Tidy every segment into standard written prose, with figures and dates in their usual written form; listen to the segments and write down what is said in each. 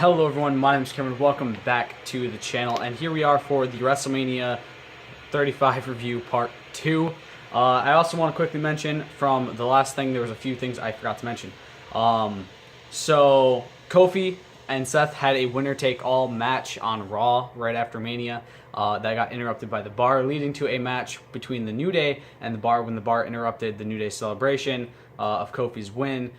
Hello everyone, my name is Cameron. Welcome back to the channel, and here we are for the WrestleMania 35 review part 2. I also want to quickly mention from the last thing, there was a few things I forgot to mention. So Kofi and Seth had a winner-take-all match on Raw right after Mania that got interrupted by the Bar, leading to a match between the New Day and the Bar when the Bar interrupted the New Day celebration of Kofi's win.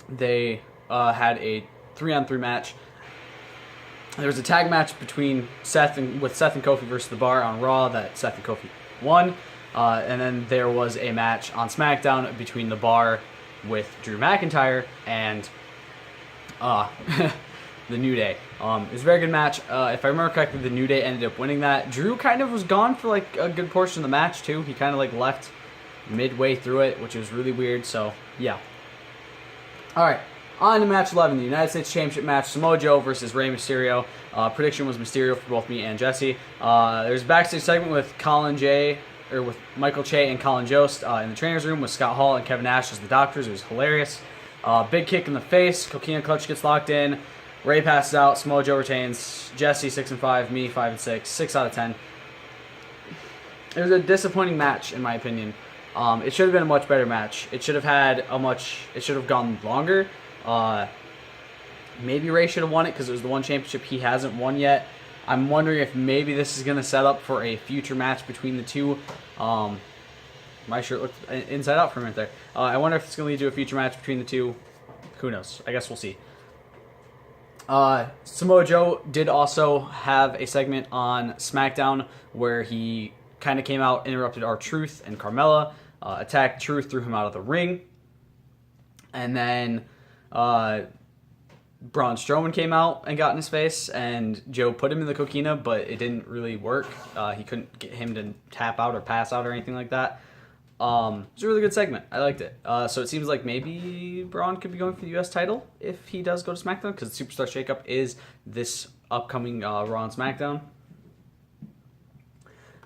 They had a 3-on-3 match. There was a tag match between Seth and Kofi versus the Bar on Raw that Seth and Kofi won, and then there was a match on SmackDown between the Bar with Drew McIntyre and the New Day. It was a very good match. If I remember correctly, the New Day ended up winning that. Drew kind of was gone for like a good portion of the match too. He kind of like left midway through it, which was really weird. So yeah. All right. On to match 11, the United States Championship match, Samoa Joe versus Rey Mysterio. Prediction was Mysterio for both me and Jesse. There's a backstage segment with with Michael Che and Colin Jost in the trainer's room with Scott Hall and Kevin Nash as the doctors. It was hilarious. Big kick in the face. Coquina clutch gets locked in. Rey passes out. Samoa Joe retains. Jesse 6-5. Me 5-6. 6 out of 10. It was a disappointing match in my opinion. It should have been a much better match. It should have gone longer. Maybe Rey should have won it because it was the one championship he hasn't won yet. I'm wondering if maybe this is going to set up for a future match between the two. My shirt looked inside out for a minute there. I wonder if it's going to lead to a future match between the two. Who knows? I guess we'll see. Samoa Joe did also have a segment on SmackDown where he kind of came out, interrupted R-Truth and Carmella, attacked Truth, threw him out of the ring. And then Braun Strowman came out and got in his face, and Joe put him in the coquina, but it didn't really work. He couldn't get him to tap out or pass out or anything like that. It was a really good segment. I liked it. So it seems like maybe Braun could be going for the U.S. title if he does go to SmackDown, because the Superstar Shakeup is this upcoming Raw and SmackDown.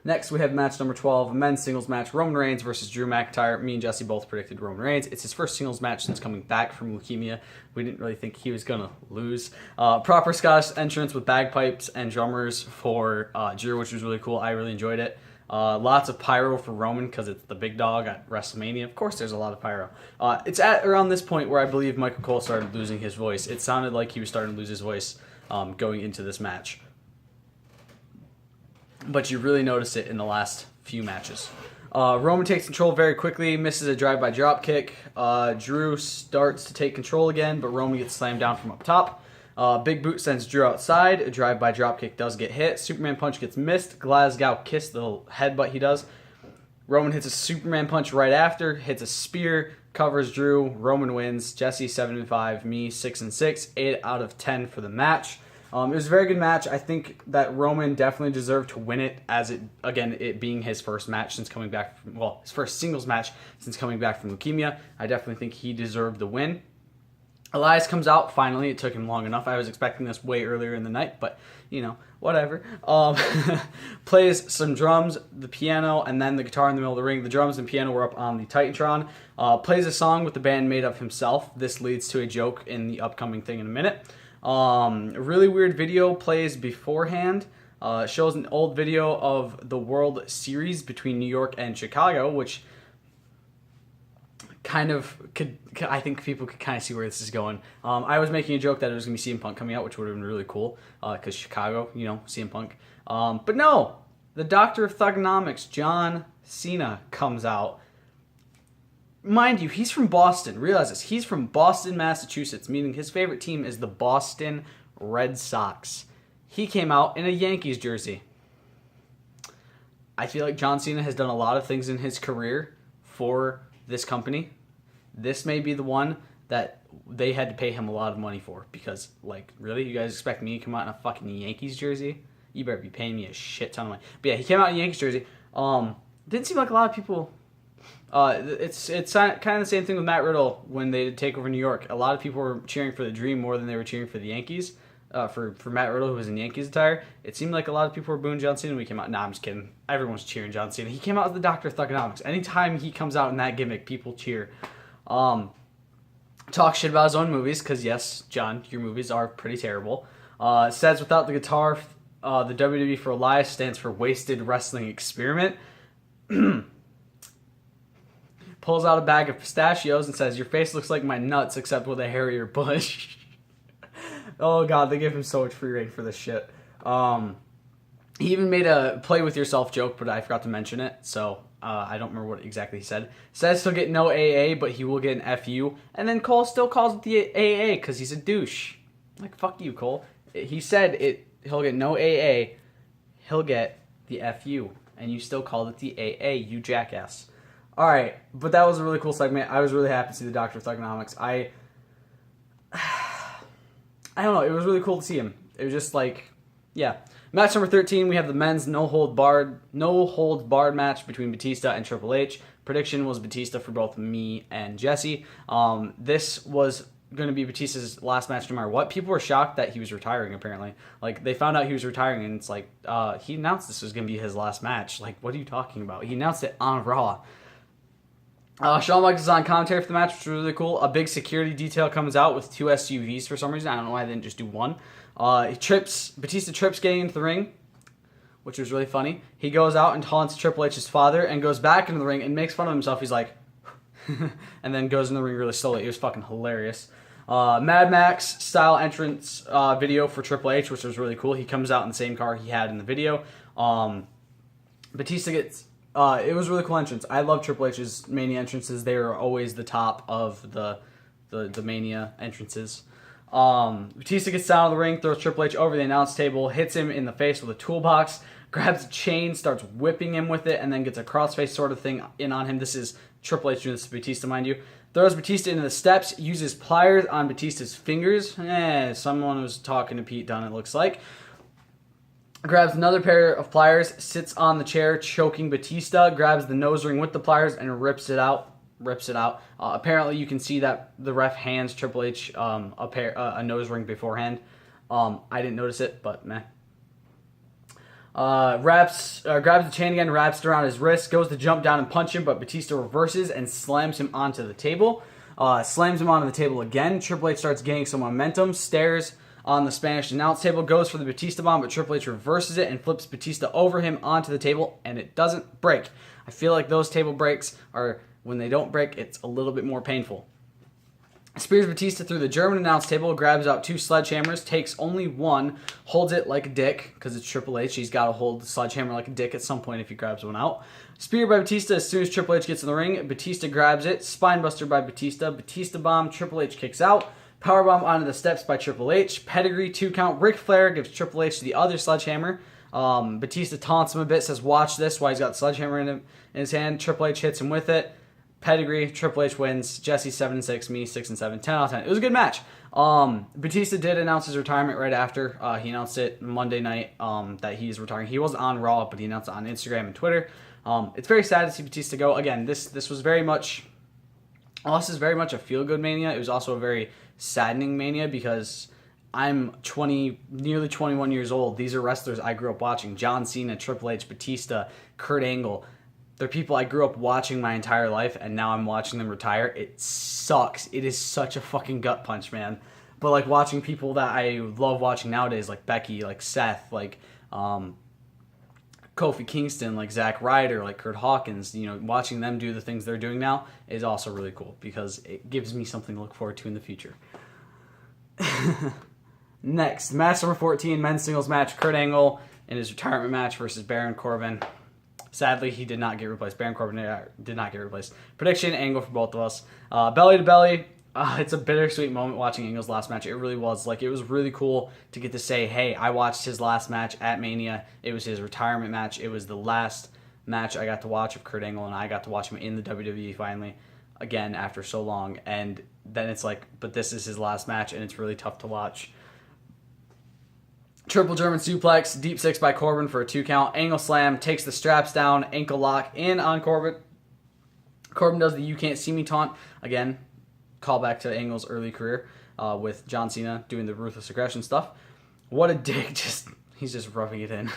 Next, we have match number 12, a men's singles match, Roman Reigns versus Drew McIntyre. Me and Jesse both predicted Roman Reigns. It's his first singles match since coming back from leukemia. We didn't really think he was going to lose. Proper Scottish entrance with bagpipes and drummers for Drew, which was really cool. I really enjoyed it. Lots of pyro for Roman because it's the big dog at WrestleMania. Of course, there's a lot of pyro. It's at around this point where I believe Michael Cole started losing his voice. It sounded like he was starting to lose his voice going into this match. But you really notice it in the last few matches. Roman takes control very quickly, misses a drive-by dropkick. Drew starts to take control again, but Roman gets slammed down from up top. Big boot sends Drew outside. A drive-by dropkick does get hit. Superman punch gets missed. Glasgow kiss, the headbutt he does. Roman hits a Superman punch right after, hits a spear, covers Drew. Roman wins. Jesse 7-5, me 6-6. 8 out of 10 for the match. It was a very good match. I think that Roman definitely deserved to win it, as it being his first match since coming back from, his first singles match since coming back from leukemia. I definitely think he deserved the win. Elias comes out finally. It took him long enough. I was expecting this way earlier in the night, but whatever. Plays some drums, the piano, and then the guitar in the middle of the ring. The drums and piano were up on the Titantron. Plays a song with the band made of himself. This leads to a joke in the upcoming thing in a minute. A really weird video plays beforehand. Shows an old video of the World Series between New York and Chicago, which kind of I think people could kind of see where this is going. I was making a joke that it was going to be CM Punk coming out, which would have been really cool, because Chicago, CM Punk. But no, the Doctor of Thugonomics, John Cena, comes out. Mind you, he's from Boston. Realize this. He's from Boston, Massachusetts, meaning his favorite team is the Boston Red Sox. He came out in a Yankees jersey. I feel like John Cena has done a lot of things in his career for this company. This may be the one that they had to pay him a lot of money for, because, really? You guys expect me to come out in a fucking Yankees jersey? You better be paying me a shit ton of money. But yeah, he came out in a Yankees jersey. Didn't seem like a lot of people... It's kind of the same thing with Matt Riddle when they did take over New York. A lot of people were cheering for the Dream more than they were cheering for the Yankees. For Matt Riddle, who was in Yankees attire, it seemed like a lot of people were booing John Cena when he came out. Nah, I'm just kidding. Everyone's cheering John Cena. He came out as the Doctor of Thugonomics. Anytime he comes out in that gimmick, people cheer. talk shit about his own movies, because yes, John, your movies are pretty terrible. Says without the guitar, the WWE for Elias stands for Wasted Wrestling Experiment. Pulls out a bag of pistachios and says, your face looks like my nuts except with a hairier bush. Oh god, they give him so much free reign for this shit. He even made a play with yourself joke, but I forgot to mention it, so I don't remember what exactly he said. Says he'll get no AA, but he will get an FU. And then Cole still calls it the AA because he's a douche. Like, fuck you, Cole. He said he'll get no AA, he'll get the FU. And you still called it the AA, you jackass. Alright, but that was a really cool segment. I was really happy to see the Doctor of Thugonomics. I don't know, it was really cool to see him. It was just like, yeah. Match number 13, we have the men's no holds barred match between Batista and Triple H. Prediction was Batista for both me and Jesse. This was going to be Batista's last match no matter what. People were shocked that he was retiring, apparently. Like, they found out he was retiring, and it's like, he announced this was going to be his last match. Like, what are you talking about? He announced it on Raw. Shawn Michaels is on commentary for the match, which was really cool. A big security detail comes out with 2 SUVs for some reason. I don't know why they didn't just do one. Batista trips getting into the ring, which was really funny. He goes out and taunts Triple H's father and goes back into the ring and makes fun of himself. He's like, and then goes in the ring really slowly. It was fucking hilarious. Mad Max style entrance video for Triple H, which was really cool. He comes out in the same car he had in the video. Batista gets... it was a really cool entrance. I love Triple H's Mania entrances. They are always the top of the Mania entrances. Batista gets down on the ring, throws Triple H over the announce table, hits him in the face with a toolbox, grabs a chain, starts whipping him with it, and then gets a crossface sort of thing in on him. This is Triple H doing this to Batista, mind you. Throws Batista into the steps, uses pliers on Batista's fingers. Someone was talking to Pete Dunne, it looks like. Grabs another pair of pliers, sits on the chair, choking Batista, grabs the nose ring with the pliers, and rips it out. Apparently, you can see that the ref hands Triple H a nose ring beforehand. I didn't notice it, but meh. Grabs the chain again, wraps it around his wrist, goes to jump down and punch him, but Batista reverses and slams him onto the table. Slams him onto the table again. Triple H starts gaining some momentum, stares on the Spanish announce table, goes for the Batista bomb, but Triple H reverses it and flips Batista over him onto the table, and it doesn't break. I feel like those table breaks are... when they don't break, it's a little bit more painful. Spears Batista through the German announce table, grabs out 2 sledgehammers, takes only one, holds it like a dick, because it's Triple H. He's got to hold the sledgehammer like a dick at some point if he grabs one out. Spear by Batista as soon as Triple H gets in the ring. Batista grabs it. Spinebuster by Batista. Batista bomb. Triple H kicks out. Powerbomb onto the steps by Triple H. Pedigree 2 count. Ric Flair gives Triple H the other sledgehammer. Batista taunts him a bit, says watch this while he's got the sledgehammer in his hand. Triple H hits him with it. Pedigree, Triple H wins. Jesse 7-6, me 6-7, 10 out of 10. It was a good match. Batista did announce his retirement right after. He announced it Monday night that he's retiring. He wasn't on Raw, but he announced it on Instagram and Twitter. It's very sad to see Batista go. Again, this was very much... this is very much a feel-good Mania. It was also a very saddening Mania because I'm nearly 21 years old. These are wrestlers I grew up watching. John Cena, Triple H, Batista, Kurt Angle. They're people I grew up watching my entire life, and now I'm watching them retire. It sucks. It is such a fucking gut punch, man. But, like, watching people that I love watching nowadays, like Becky, like Seth, like Kofi Kingston, like Zack Ryder, like Kurt Hawkins, watching them do the things they're doing now is also really cool because it gives me something to look forward to in the future. Next, match number 14, men's singles match, Kurt Angle in his retirement match versus Baron Corbin. Sadly, he did not get replaced. Baron Corbin did not get replaced. Prediction, Angle for both of us. Belly to belly. It's a bittersweet moment watching Angle's last match. It really was. Like, it was really cool to get to say, hey, I watched his last match at Mania. It was his retirement match. It was the last match I got to watch of Kurt Angle, and I got to watch him in the WWE finally, again, after so long. And then it's like, but this is his last match, and it's really tough to watch. Triple German suplex, deep 6 by Corbin for a 2 count. Angle slam, takes the straps down, ankle lock in on Corbin. Corbin does the you can't see me taunt. Again, call back to Angle's early career with John Cena doing the ruthless aggression stuff. What a dick. He's just rubbing it in.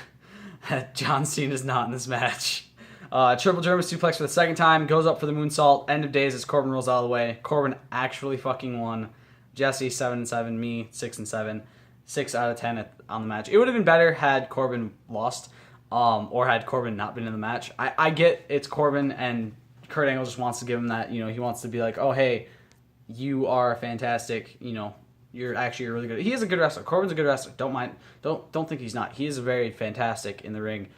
John Cena's not in this match. Triple German suplex for the second time. Goes up for the moonsault. End of days as Corbin rolls out of the way. Corbin actually fucking won. Jesse 7-7. Me 6-7. 6 out of 10 on the match. It would have been better had Corbin lost, or had Corbin not been in the match. I get it's Corbin, and Kurt Angle just wants to give him that. You know, he wants to be like, oh hey, you are fantastic. You know, you're actually really good. He is a good wrestler. Corbin's a good wrestler. Don't think he's not. He is very fantastic in the ring.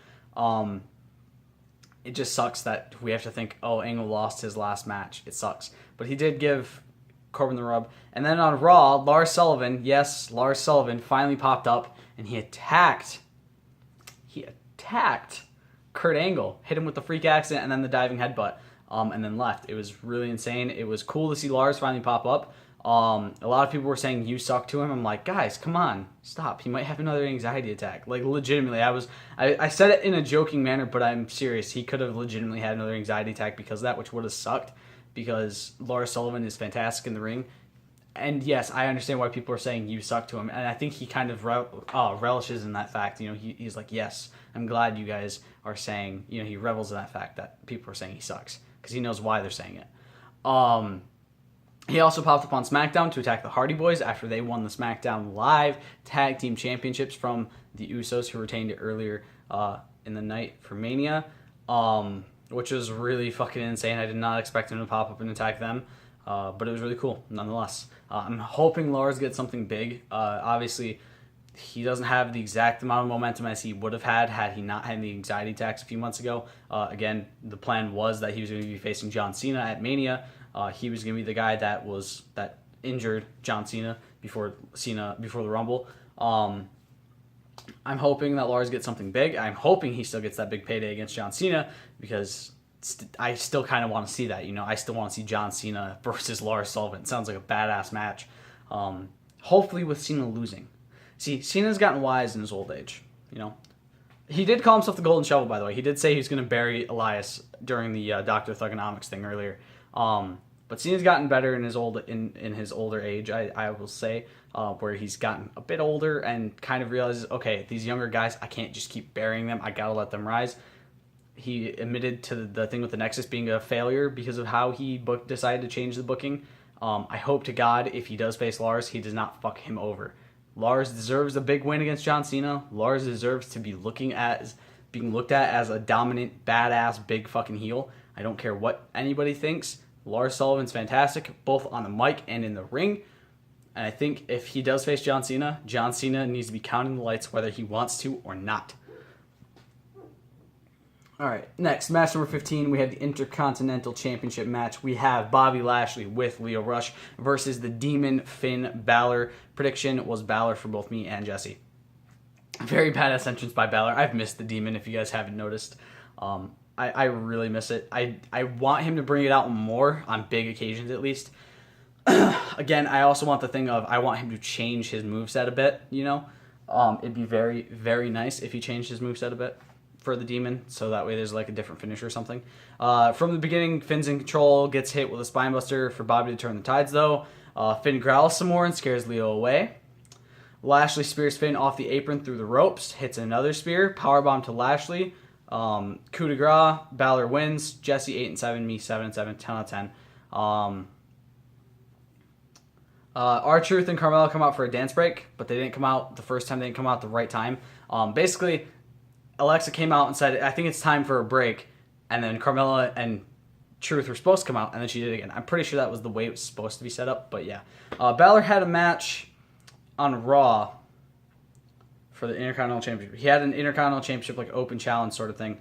It just sucks that we have to think, oh, Angle lost his last match. It sucks. But he did give Corbin the rub. And then on Raw, Lars Sullivan, yes, Lars Sullivan finally popped up, and he attacked Kurt Angle, hit him with the freak accident and then the diving headbutt, and then left. It was really insane. It was cool to see Lars finally pop up. A lot of people were saying you suck to him. I'm like, guys, come on, stop. He might have another anxiety attack. Like, legitimately, I said it in a joking manner, but I'm serious. He could have legitimately had another anxiety attack because of that, which would have sucked, because Lars Sullivan is fantastic in the ring. And yes, I understand why people are saying you suck to him, and I think he kind of relishes in that fact. You know, he's like, yes, I'm glad you guys are saying, you know, he revels in that fact that people are saying he sucks, because he knows why they're saying it. He also popped up on SmackDown to attack the Hardy Boys after they won the SmackDown Live Tag Team Championships from the Usos, who retained it earlier in the night for Mania, which was really fucking insane. I did not expect him to pop up and attack them, but it was really cool nonetheless. I'm hoping Lars gets something big. Obviously, he doesn't have the exact amount of momentum as he would have had he not had the anxiety attacks a few months ago. Again, the plan was that he was going to be facing John Cena at Mania. He was going to be the guy that injured John Cena before the Rumble. I'm hoping that Lars gets something big. I'm hoping he still gets that big payday against John Cena, because I still kind of want to see that. You know, I still want to see John Cena versus Lars Sullivan. It sounds like a badass match. Hopefully with Cena losing. See, Cena's gotten wise in his old age. You know, he did call himself the Golden Shovel, by the way. He did say he was going to bury Elias during the Dr. Thugonomics thing earlier. But Cena's gotten better in his older age, I will say, where he's gotten a bit older and kind of realizes, okay, these younger guys, I can't just keep burying them. I gotta let them rise. He admitted to the thing with the Nexus being a failure because of how he decided to change the booking. I hope to God, if he does face Lars, he does not fuck him over. Lars deserves a big win against John Cena. Lars deserves to be being looked at as a dominant, badass, big fucking heel. I don't care what anybody thinks. Lars Sullivan's fantastic, both on the mic and in the ring. And I think if he does face John Cena needs to be counting the lights whether he wants to or not. All right, next, match number 15, we have the Intercontinental Championship match. We have Bobby Lashley with Lio Rush versus the Demon Finn Balor. Prediction was Balor for both me and Jesse. Very badass entrance by Balor. I've missed the Demon, if you guys haven't noticed. I really miss it. I want him to bring it out more on big occasions, at least. Again, I also want the thing of I want him to change his moveset a bit, you know? It'd be very, very nice if he changed his moveset a bit for the Demon, so that way there's like a different finish or something. From the beginning, Finn's in control, gets hit with a spinebuster for Bobby to turn the tides, though. Finn growls some more and scares Leo away. Lashley spears Finn off the apron through the ropes, hits another spear, powerbomb to Lashley. Coup de grace, Balor wins. Jesse 8-7, me 7-7, 10 out of 10. R-Truth and Carmella come out for a dance break, but they didn't come out the first time. They didn't come out at the right time. Basically, Alexa came out and said, I think it's time for a break. And then Carmella and Truth were supposed to come out, and then she did it again. I'm pretty sure that was the way it was supposed to be set up, but yeah. Balor had a match on Raw for the Intercontinental Championship. He had an Intercontinental Championship, like, open challenge sort of thing.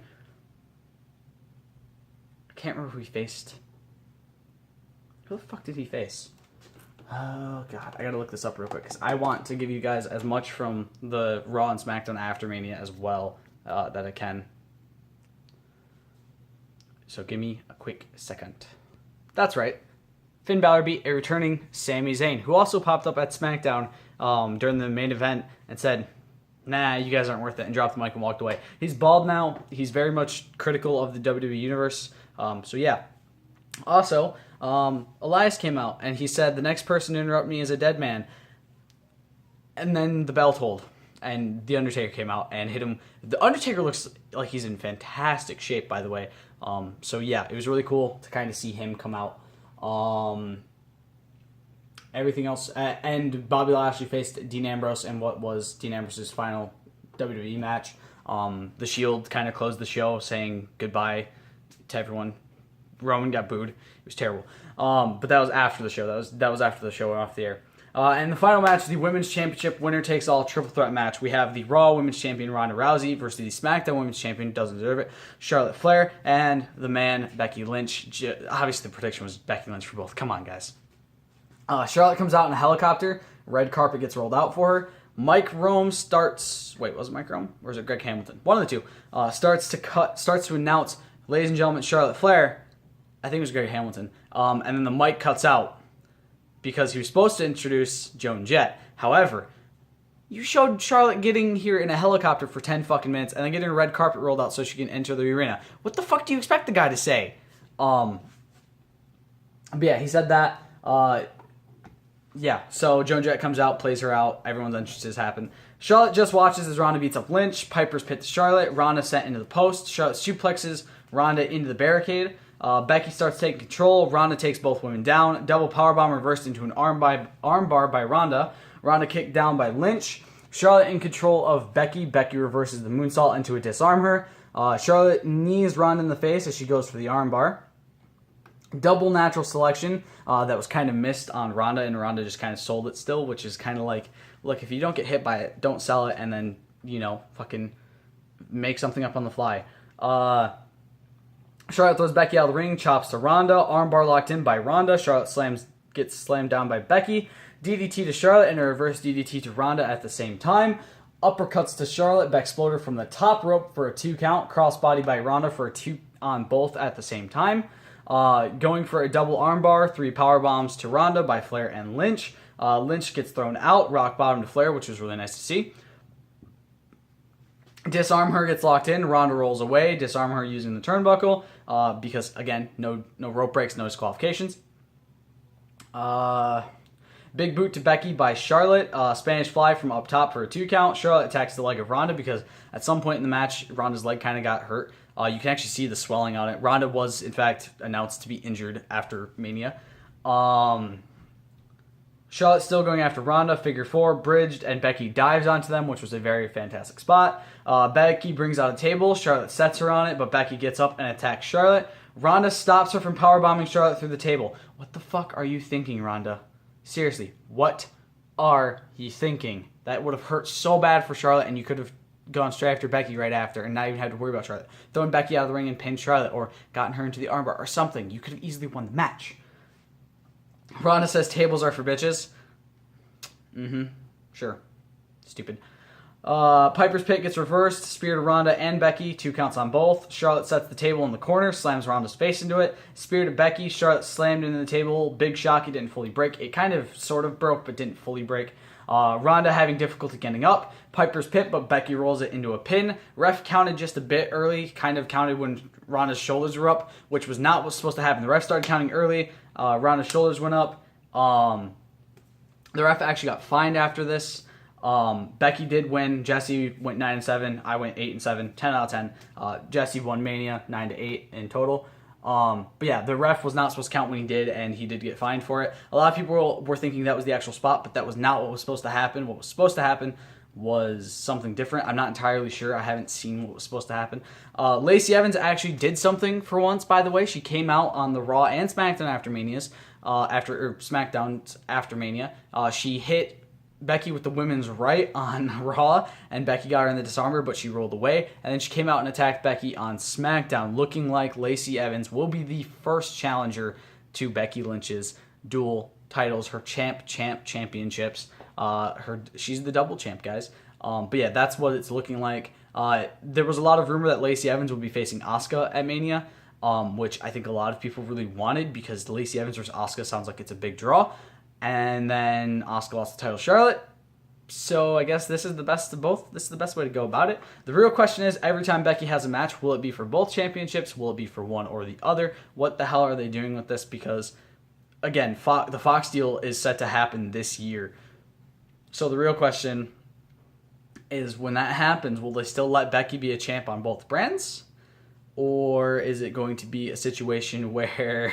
I can't remember who he faced. Who the fuck did he face? Oh, God. I gotta look this up real quick, because I want to give you guys as much from the Raw and SmackDown after Mania as well that I can. So give me a quick second. That's right. Finn Balor beat a returning Sami Zayn, who also popped up at SmackDown during the main event and said, nah, you guys aren't worth it, and dropped the mic and walked away. He's bald now. He's very much critical of the WWE Universe. So yeah. Also, Elias came out, and he said, the next person to interrupt me is a dead man. And then the bell tolled. and The Undertaker came out and hit him. The Undertaker looks like he's in fantastic shape, by the way. So yeah, it was really cool to kind of see him come out. Everything else, and Bobby Lashley faced Dean Ambrose in what was Dean Ambrose's final WWE match. The Shield kind of closed the show, saying goodbye to everyone. Roman got booed. It was terrible. But that was after the show. That was after the show went off the air. And the final match, the Women's Championship winner takes all triple threat match. We have the Raw Women's Champion Ronda Rousey versus the SmackDown Women's Champion, doesn't deserve it, Charlotte Flair, and the man, Becky Lynch. Obviously, the prediction was Becky Lynch for both. Come on, guys. Charlotte comes out in a helicopter. Red carpet gets rolled out for her. Mike Rome starts... Wait, was it Mike Rome? Or is it Greg Hamilton? One of the two. Starts to announce, ladies and gentlemen, Charlotte Flair. I think it was Greg Hamilton. And then the mic cuts out because he was supposed to introduce Joan Jett. However, you showed Charlotte getting here in a helicopter for 10 fucking minutes and then getting a red carpet rolled out so she can enter the arena. What the fuck do you expect the guy to say? But yeah, he said that. Yeah, so Joan Jett comes out, plays her out. Everyone's entrances happen. Charlotte just watches as Ronda beats up Lynch. Piper's pit to Charlotte. Ronda sent into the post. Charlotte suplexes Ronda into the barricade. Becky starts taking control. Ronda takes both women down. Double powerbomb reversed into an armbar by Ronda. Ronda kicked down by Lynch. Charlotte in control of Becky. Becky reverses the moonsault into a disarm her. Charlotte knees Ronda in the face as she goes for the armbar. Double natural selection that was kind of missed on Ronda, and Ronda just kind of sold it still, which is kind of like, look, if you don't get hit by it, don't sell it, and then, fucking make something up on the fly. Charlotte throws Becky out of the ring, chops to Ronda, armbar locked in by Ronda. Charlotte gets slammed down by Becky. DDT to Charlotte and a reverse DDT to Ronda at the same time. Uppercuts to Charlotte, Bexploder from the top rope for a 2 count. Crossbody by Ronda for a 2 on both at the same time. Going for a double armbar, 3 power bombs to Ronda by Flair and Lynch. Lynch gets thrown out, rock bottom to Flair, which was really nice to see. Disarm her gets locked in, Ronda rolls away, disarm her using the turnbuckle, because, again, no rope breaks, no disqualifications. Big boot to Becky by Charlotte, Spanish fly from up top for a 2 count. Charlotte attacks the leg of Ronda because at some point in the match, Ronda's leg kind of got hurt. You can actually see the swelling on it. Ronda was, in fact, announced to be injured after Mania. Charlotte still going after Ronda, figure 4, bridged, and Becky dives onto them, which was a very fantastic spot. Becky brings out a table, Charlotte sets her on it, but Becky gets up and attacks Charlotte. Ronda stops her from powerbombing Charlotte through the table. What the fuck are you thinking, Ronda? Seriously, what are you thinking? That would have hurt so bad for Charlotte, and you could have gone straight after Becky right after and not even had to worry about Charlotte. Throwing Becky out of the ring and pinned Charlotte, or gotten her into the armbar or something. You could have easily won the match. Ronda says tables are for bitches. Sure. Stupid. Piper's Pit gets reversed. Spear to Ronda and Becky. 2 counts on both. Charlotte sets the table in the corner. Slams Ronda's face into it. Spear to Becky. Charlotte slammed into the table. Big shock. It didn't fully break. It kind of sort of broke, but didn't fully break. Ronda having difficulty getting up. Piper's Pit, but Becky rolls it into a pin. Ref counted just a bit early. Kind of counted when Ronda's shoulders were up, which was not what's supposed to happen. The ref started counting early. Ronda's shoulders went up. The ref actually got fined after this. Becky did win. Jesse went 9-7. I went 8-7. 10 out of 10. Jesse won Mania 9-8 in total. But yeah, the ref was not supposed to count when he did, and he did get fined for it. A lot of people were thinking that was the actual spot, but that was not what was supposed to happen. What was supposed to happen was something different. I'm not entirely sure. I haven't seen what was supposed to happen. Lacey Evans actually did something for once, by the way. She came out on the Raw and SmackDown after Mania's. SmackDown after Mania. She hit Becky with the women's right on Raw, and Becky got her in the disarmer, but she rolled away. And then she came out and attacked Becky on SmackDown, looking like Lacey Evans will be the first challenger to Becky Lynch's dual titles, her championships. She's the double champ, guys. But yeah, that's what it's looking like. There was a lot of rumor that Lacey Evans would be facing Asuka at Mania, which I think a lot of people really wanted because Lacey Evans versus Asuka sounds like it's a big draw. And then Asuka lost the title to Charlotte. So I guess this is the best of both. This is the best way to go about it. The real question is, every time Becky has a match, will it be for both championships? Will it be for one or the other? What the hell are they doing with this? Because, again, the Fox deal is set to happen this year. So the real question is when that happens, will they still let Becky be a champ on both brands? Or is it going to be a situation where,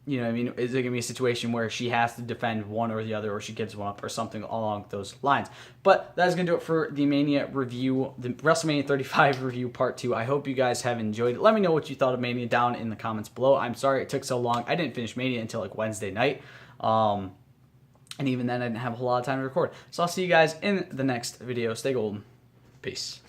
you know what I mean, is it going to be a situation where she has to defend one or the other, or she gives one up, or something along those lines? But that's going to do it for the Mania review, the WrestleMania 35 review part 2. I hope you guys have enjoyed it. Let me know what you thought of Mania down in the comments below. I'm sorry it took so long. I didn't finish Mania until like Wednesday night. And even then, I didn't have a whole lot of time to record. So I'll see you guys in the next video. Stay golden. Peace.